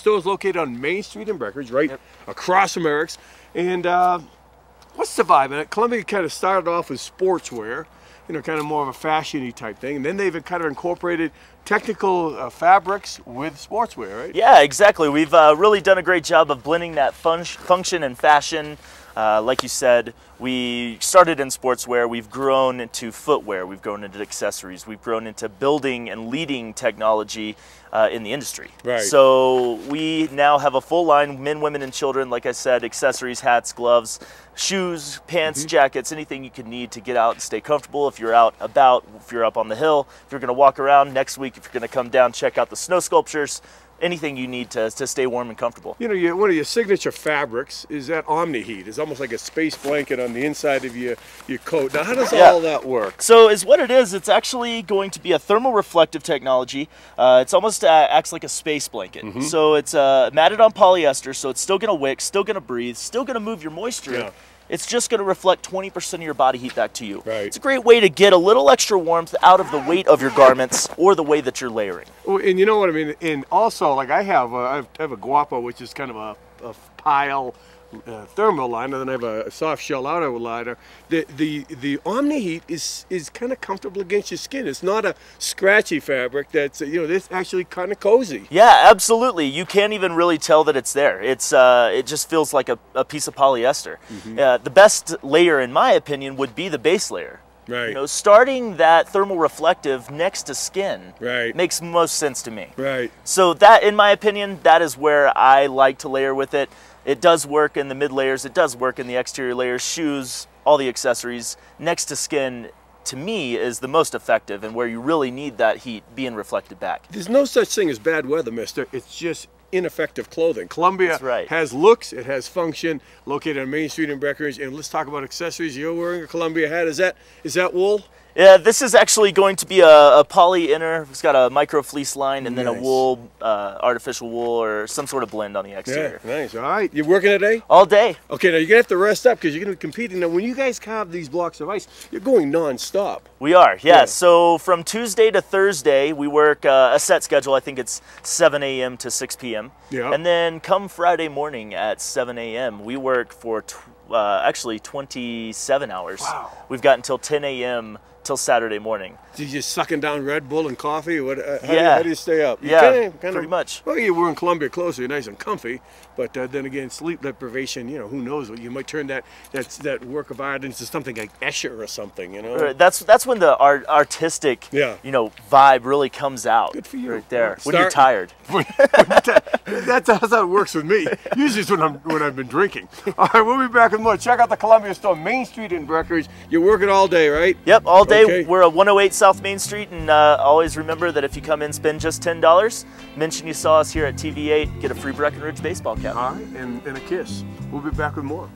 store is located on Main Street in Breckenridge, right across from Eric's. And what's the vibe in it? Columbia kind of started off with sportswear, you know, kind of more of a fashion-y type thing. And then they've kind of incorporated technical fabrics with sportswear, right? Yeah, exactly. We've really done a great job of blending that function and fashion. Like you said, we started in sportswear, we've grown into footwear, we've grown into accessories, we've grown into building and leading technology in the industry. Right. So we now have a full line, men, women, and children, like I said, accessories, hats, gloves, shoes, pants, jackets, anything you can need to get out and stay comfortable. If you're out about, if you're up on the hill, if you're going to walk around next week, if you're going to come down, check out the snow sculptures, anything you need to stay warm and comfortable. You know, one of your signature fabrics is that Omni-Heat. It's almost like a space blanket on the inside of your coat. Now, how does all that work? So is what it is, it's actually going to be a thermal reflective technology. It's almost acts like a space blanket. So it's matted on polyester, so it's still going to wick, still going to breathe, still going to move your moisture. Yeah. It's just going to reflect 20% of your body heat back to you. Right. It's a great way to get a little extra warmth out of the weight of your garments or the way that you're layering. Well, and you know what I mean? And also, like I have a Guapo, which is kind of a pile thermal liner, then I have a soft shell outer liner. The Omni-Heat is kind of comfortable against your skin. It's not a scratchy fabric. That's it's actually kind of cozy. Yeah, absolutely. You can't even really tell that it's there. It's it just feels like a piece of polyester. The best layer, in my opinion, would be the base layer. Right. You know, starting that thermal reflective next to skin makes most sense to me. Right. So that, in my opinion, that is where I like to layer with it. It does work in the mid layers. It does work in the exterior layers, shoes, all the accessories. Next to skin, to me, is the most effective and where you really need that heat being reflected back. There's no such thing as bad weather, mister. It's just ineffective clothing. Columbia has looks, it has function, located on Main Street in Breckenridge. And let's talk about accessories. You're wearing a Columbia hat. Is that wool? Yeah, this is actually going to be a poly inner. It's got a micro fleece line and then a wool, artificial wool or some sort of blend on the exterior. Yeah, nice. All right. You working today? All day. Okay, now you're going to have to rest up because you're going to be competing. Now, when you guys carve these blocks of ice, you're going non-stop. We are, yeah. So from Tuesday to Thursday, we work a set schedule. I think it's 7 a.m. to 6 p.m. Yeah. And then come Friday morning at 7 a.m., we work for actually 27 hours. Wow. We've got until 10 a.m. till Saturday morning. So you're just sucking down Red Bull and coffee? What? Yeah. How do you stay up? Pretty much. Well, you're wearing Columbia clothes, so you're nice and comfy. But then again, sleep deprivation, who knows? You might turn that work of art into something like Escher or something, Right. That's when the artistic, vibe really comes out. Good for you. Right there. When you're tired. That's how it works with me. Usually it's when I've been drinking. All right, we'll be back with more. Check out the Columbia store, Main Street in Breckenridge. You're working all day, right? Yep, all day. Okay. We're at 108 South Main Street, and always remember that if you come in, spend just $10, mention you saw us here at TV8, get a free Breckenridge baseball cap. All right, and a kiss. We'll be back with more.